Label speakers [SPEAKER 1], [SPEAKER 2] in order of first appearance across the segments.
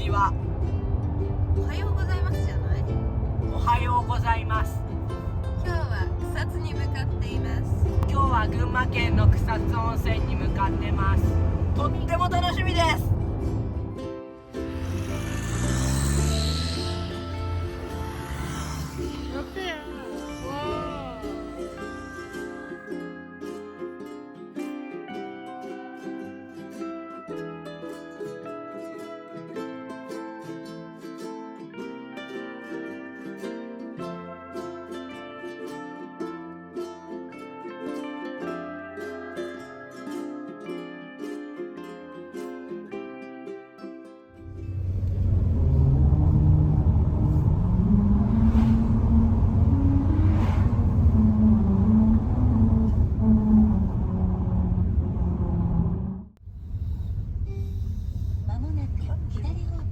[SPEAKER 1] ちは。
[SPEAKER 2] おはようございますじゃない？
[SPEAKER 1] おはようございます。
[SPEAKER 2] 今日は草津に向かっています。
[SPEAKER 1] 今日は群馬県の草津温泉に向かってます。とっても楽しみです。
[SPEAKER 2] 乗ってよ。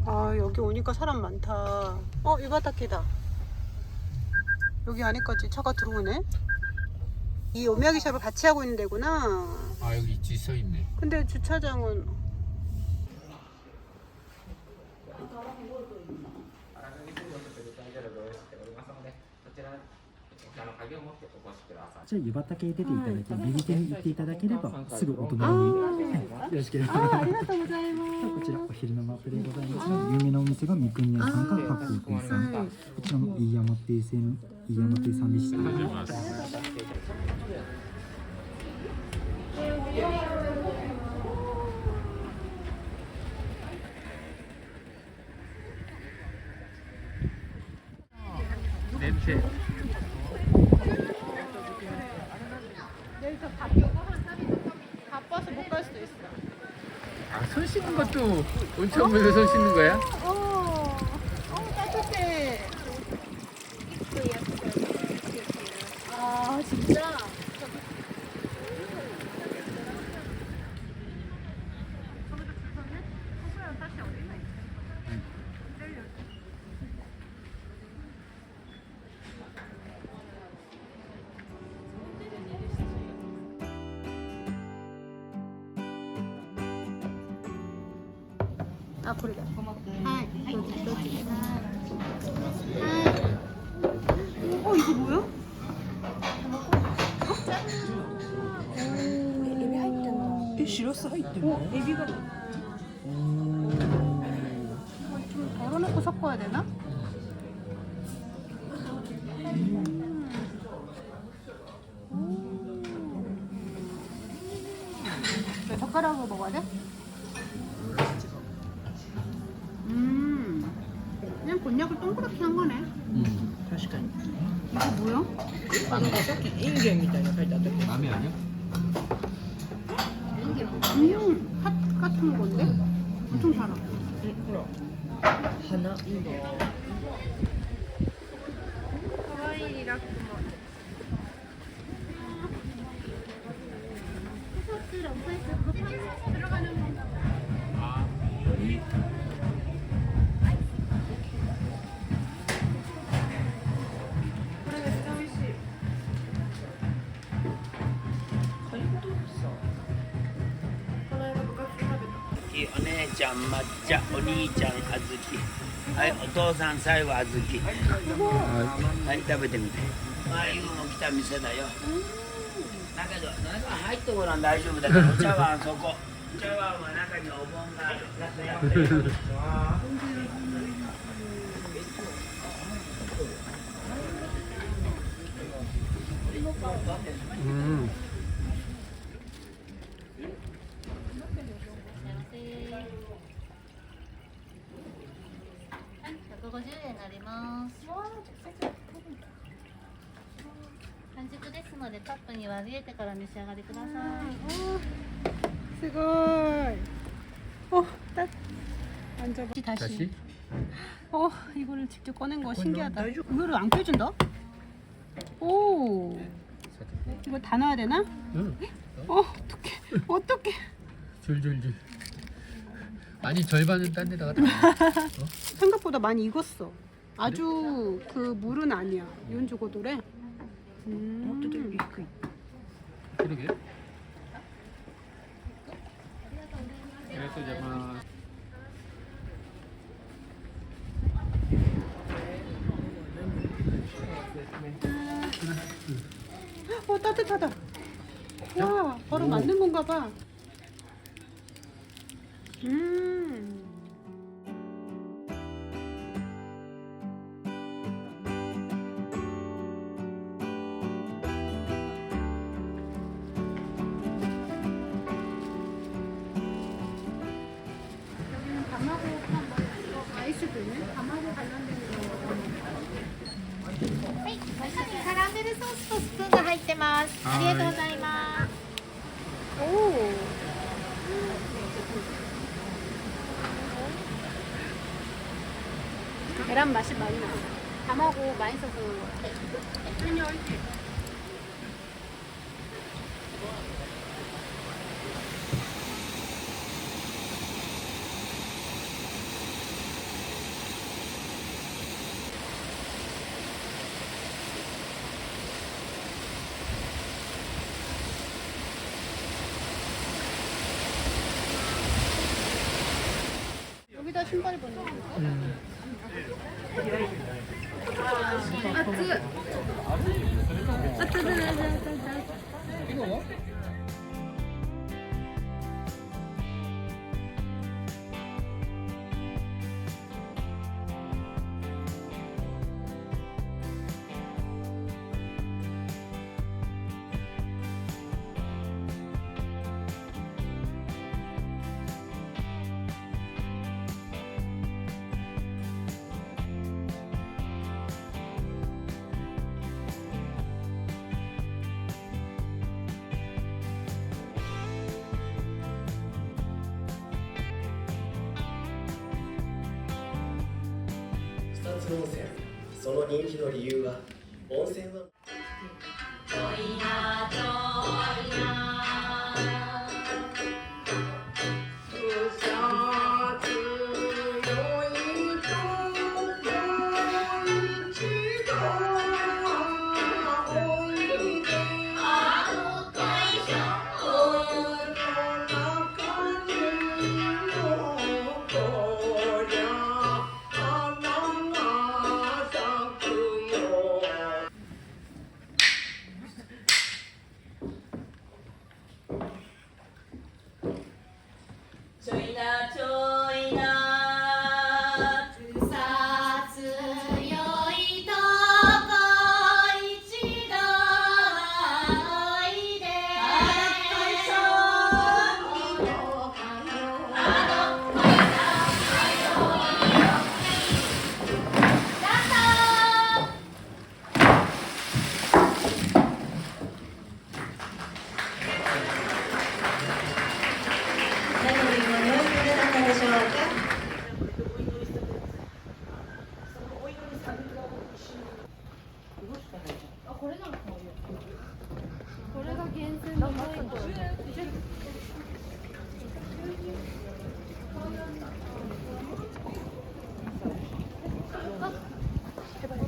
[SPEAKER 3] 아, 여기 오니까 사람 많다. 유바타케다. 여기 안에까지 차가 들어오네. 이 오미야기 샵을 같이 하고 있는 데구나.
[SPEAKER 4] 아, 여기 있지, 서 있네.
[SPEAKER 3] 근데 주차장은
[SPEAKER 5] じゃあ湯畑へ出ていただき、右手に行っていただければすぐお隣に、よろしければ。
[SPEAKER 3] ありがとうございます。
[SPEAKER 5] こちらお昼のマップでございますが、有名なお店が三国屋さんか八方亭さん、こちらの飯山亭さんでした。
[SPEAKER 4] 냄새.
[SPEAKER 3] 여기서 바빠서 못 갈 수도 있어.
[SPEAKER 4] 아, 손 씻는 것도 온천물에서 손 씻는 거야?
[SPEAKER 3] 따뜻해. 아, 진짜? 아, 그래. 하이. 이거 뭐야?
[SPEAKER 2] 에비 하이텐다.
[SPEAKER 1] 시로스入ってる。
[SPEAKER 3] 애비가 좀 덜어놓고 섞어야 되나? 왜 젓가락으로 먹어야 돼? 그냥 곤약을 동그랗게 한 거네.
[SPEAKER 1] 確かに。
[SPEAKER 3] 이거 뭐야?
[SPEAKER 1] なんかさっきインゲンみたいなの書いてあったけど。
[SPEAKER 4] 맘에 아니야?
[SPEAKER 3] 팥 같은 건데? 엄청 달아.
[SPEAKER 1] ほら。花インゲン。
[SPEAKER 2] かわいいリラックも。
[SPEAKER 4] 아, 여기.
[SPEAKER 1] お姉ちゃん抹茶、お兄ちゃん小豆、はい、お父さん最後小豆、はい、食べてみて。ああいうの来た店だよ。だけど中入ってごらん、大丈夫だから。お茶碗そこ、お茶碗は中にお盆がある。
[SPEAKER 6] 150円になります。半熟ですのでカップに割り入れてから召し上がりください。
[SPEAKER 3] 스고이. 앉아봐.
[SPEAKER 4] 다시?
[SPEAKER 3] 이거를 직접 꺼낸 거 신기하다. 이거를 안 껴준다? 오. 이거 다 넣어야 되나?
[SPEAKER 4] 응.
[SPEAKER 3] 어떡해.
[SPEAKER 4] 줄줄줄. 아니, 절반은 딴 데다가 다.
[SPEAKER 3] 생각보다 많이 익었어. 아주 그 물은 아니야. 윤주고도래.
[SPEAKER 4] 그러게. 그래서 아마
[SPEAKER 3] 따뜻하다. 와, 바로 만든 건가 봐. 아이스크림? 밤하고 관련된 거.
[SPEAKER 6] はい、カラメルソースとスプーンが入ってます。ありがとうございます。
[SPEAKER 3] 오. 계란 맛이 많이 나. 밤하고 많이 써서 그런 거야. 여기다 신발을 벗는 거야?
[SPEAKER 7] 草津温泉その人気の理由は温泉は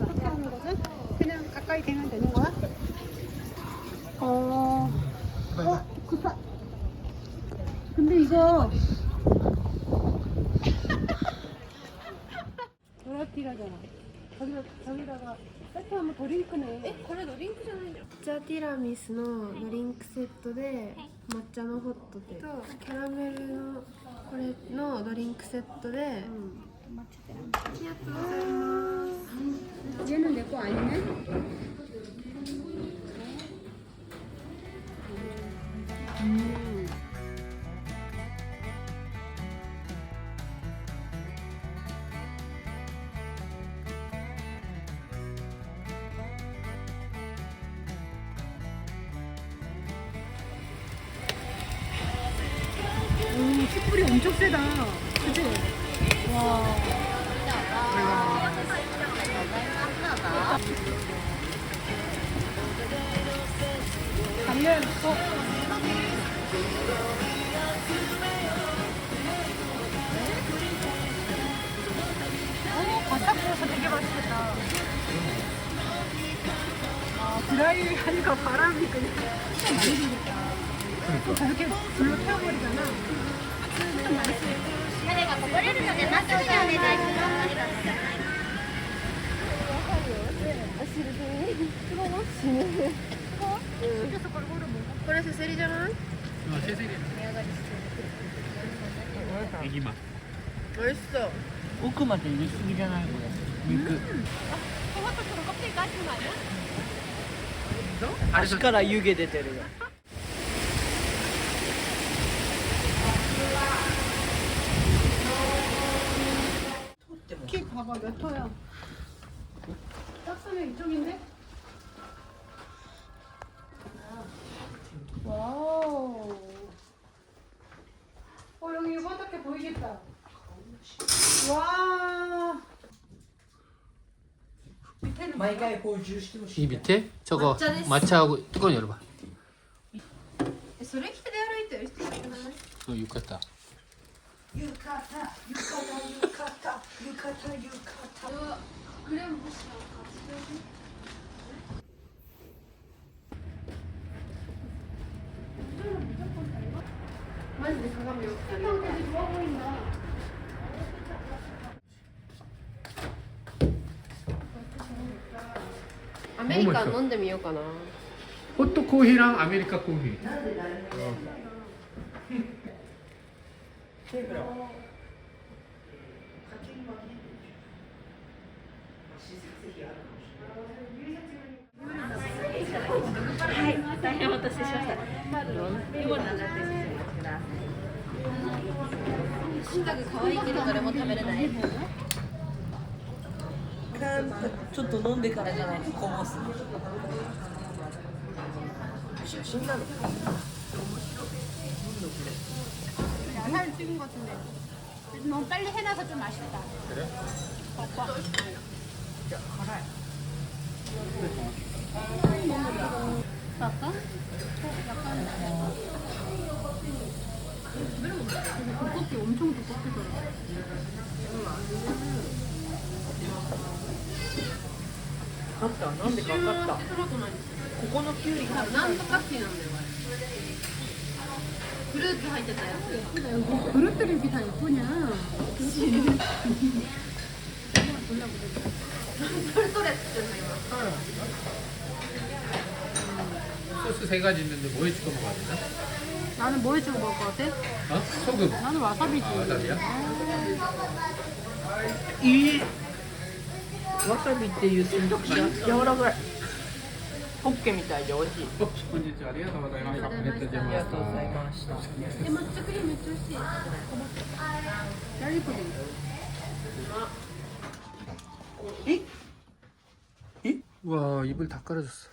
[SPEAKER 7] 어떻게 하는 거지? 그냥 가까이 대면 되는 거야? 구사. 근데 이거 도라티라잖아. 저기다가 세트하면 도링크네.
[SPEAKER 2] これドリンクじゃないの？抹茶ティラミスのドリンクセットで抹茶のホットとキャラメルのこれのドリンクセットで、ありがとうございます。
[SPEAKER 3] 얘는 내 거 아니네? 숯불이 엄청 세다. 그치? 와. 달걀 넣고. 바삭 구워서 되게 맛있겠다. 아, 드라이 하니까 바람이 그냥 진짜 많이 들겠다. 또 저렇게 불로 태워버리잖아. 좀 맛있어요.
[SPEAKER 6] 誰がこぼれるのでまっすぐでお願いします。ありがとうございます。
[SPEAKER 2] これせせりじゃない？
[SPEAKER 4] ネギマ
[SPEAKER 2] 美味しそう。
[SPEAKER 1] 奥まで入れすぎじゃないこれ。肉。足から湯気出てるよ。
[SPEAKER 7] 키 봐봐 몇 호야? 딱선이 이쪽인데? 와우. 여기 이거 어떻게 보이겠다. 와. 밑에는
[SPEAKER 4] 이 밑에 저거 마차하고 뚜껑 열어봐.
[SPEAKER 2] それ着て歩いてる人いなくない？
[SPEAKER 4] 그 육갔다.
[SPEAKER 2] 마지で鏡を使ってアメリカン飲んでみようかな。
[SPEAKER 4] 호트 코히랑 아메리카 코히.
[SPEAKER 7] 사진 찍은 것 같은데. 너무 빨리 해놔서 좀 아쉽다.
[SPEAKER 4] 그래?
[SPEAKER 7] 아까? 두껍게 엄청 두껍게 썰어.
[SPEAKER 1] なんでか分かった。ここのキュウリが
[SPEAKER 2] なんとかっていうのフルーツ入ってたやつ。
[SPEAKER 7] 뭐 그릇들이 이렇게 다 예쁘냐?
[SPEAKER 2] それそれっつってんの今。
[SPEAKER 4] 소스 세 가지 있는데 뭐에 찍어 먹어야 되나?
[SPEAKER 7] 나는 뭐에 찍어 먹을 것 같아?
[SPEAKER 4] 어? 소금.
[SPEAKER 7] 나는 와사비지.
[SPEAKER 4] 아, 와사비야?
[SPEAKER 1] わさびっていう選択肢柔らかい。ホッケみたいで美味しい。
[SPEAKER 4] 本日はありがとうございました。ありがとうございました。
[SPEAKER 1] ました。
[SPEAKER 2] 抹茶クリームめっちゃ美味しい。
[SPEAKER 7] 짤리포도.
[SPEAKER 4] 와 입을 다 깔아줬어.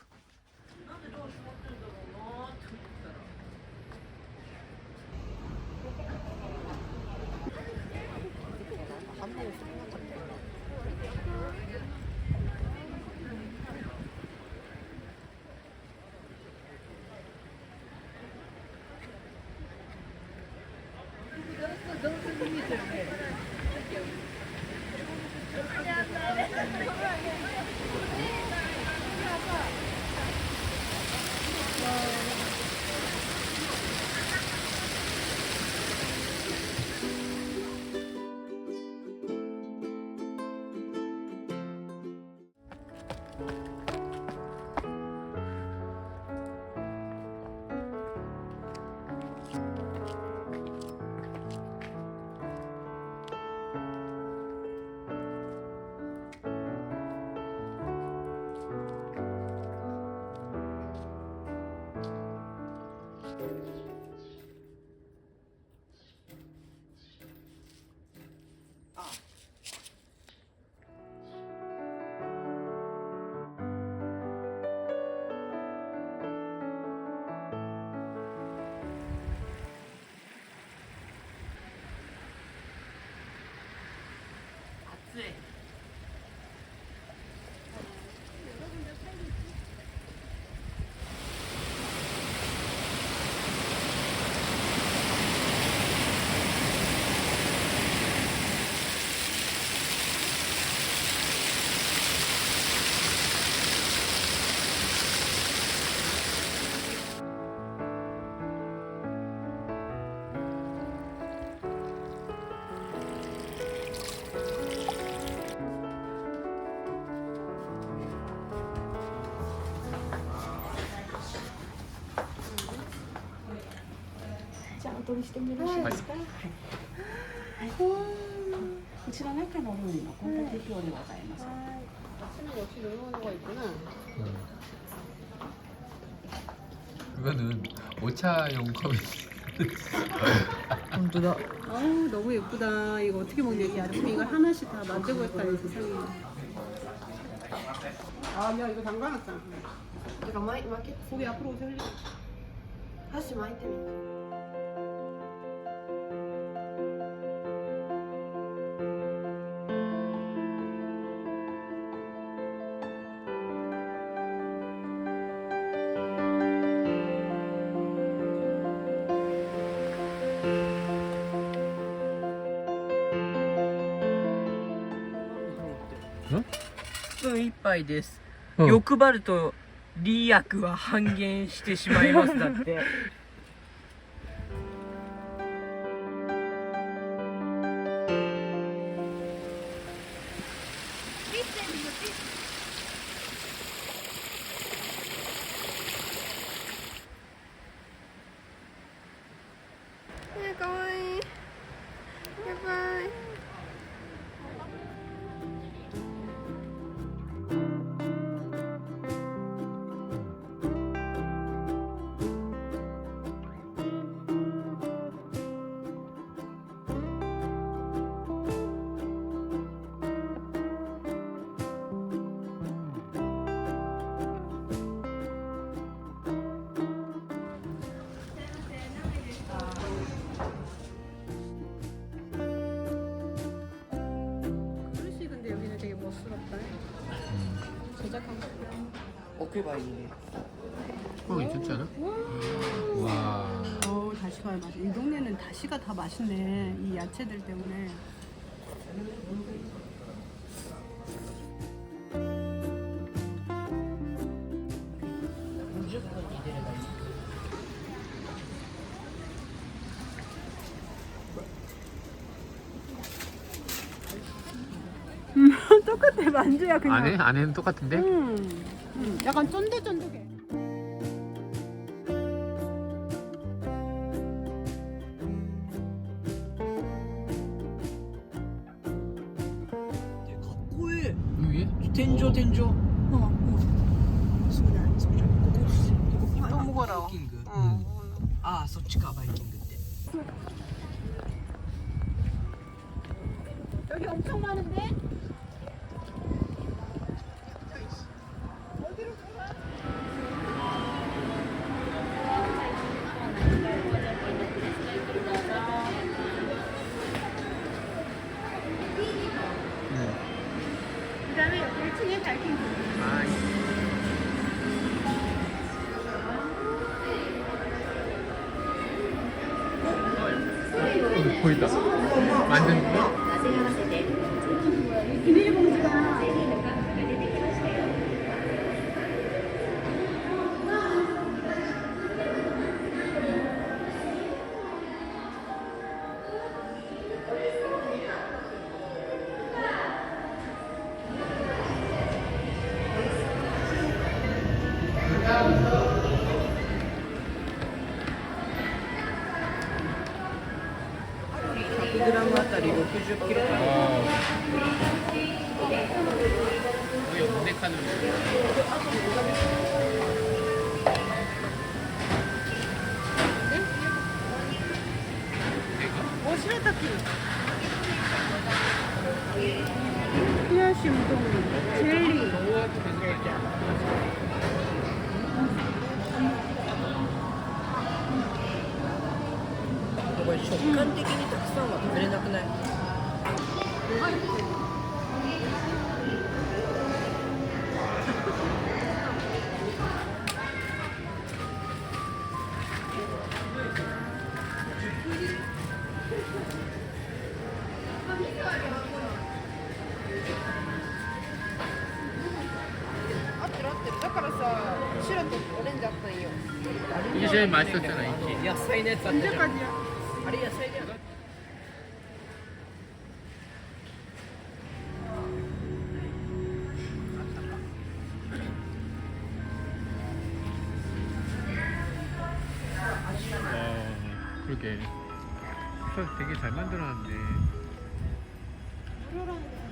[SPEAKER 2] ことにしてもよろしいですか。
[SPEAKER 7] こちら中のルームの献立表でございます。
[SPEAKER 3] 역시 놀러오는 거 있구나.
[SPEAKER 4] 이거는 오차용 컵이.
[SPEAKER 3] 아우 너무 예쁘다. 이거 어떻게 먹냐? 이 아침에 이걸 하나씩 다 만들고 있다니 세상에. 아, 야 이거 담가놨다.
[SPEAKER 2] てか巻け
[SPEAKER 3] 거기 앞으로 오세요.
[SPEAKER 2] 箸巻いてみて。
[SPEAKER 8] 1分1杯です、
[SPEAKER 4] うん
[SPEAKER 8] 欲張ると利益は半減してしまいますだって
[SPEAKER 2] かわいい。やばい。
[SPEAKER 3] 그릇이 근데 여기는 되게 멋스럽다. 저작한 거.
[SPEAKER 8] 置けばいいね
[SPEAKER 4] 괜찮지 않아? 와.
[SPEAKER 3] 다시가 맛있어. 이 동네는 다시가 다 맛있네. 이 야채들 때문에. 똑같아. 만두야 그냥.
[SPEAKER 4] 안에는 똑같은데?
[SPEAKER 3] 약간 쫀득쫀득해.
[SPEAKER 4] 위에?
[SPEAKER 8] 텐조
[SPEAKER 3] 또 먹어라.
[SPEAKER 8] ああそっちかバイキングって
[SPEAKER 3] 여기 엄청 많은데? 그다음에 여기 1층에 바이킹.
[SPEAKER 4] 보인다. 만든 거?
[SPEAKER 3] 비닐봉지가100g
[SPEAKER 8] あたり60キロから
[SPEAKER 4] 거의 없네 카누.
[SPEAKER 3] 시라타키. 히야시 우동, 젤리.
[SPEAKER 8] これ食感的にたくさんは食べれなくない？
[SPEAKER 2] 合ってる合ってる。だからさ、白とオレンジあったんよ。
[SPEAKER 4] 이게 제일 맛있었잖아 이게.
[SPEAKER 8] 野菜のやつあったじゃん。あれ野菜だよ。
[SPEAKER 4] 그러게 그러게. 되게 잘 만들어놨네.
[SPEAKER 3] 무료라는 게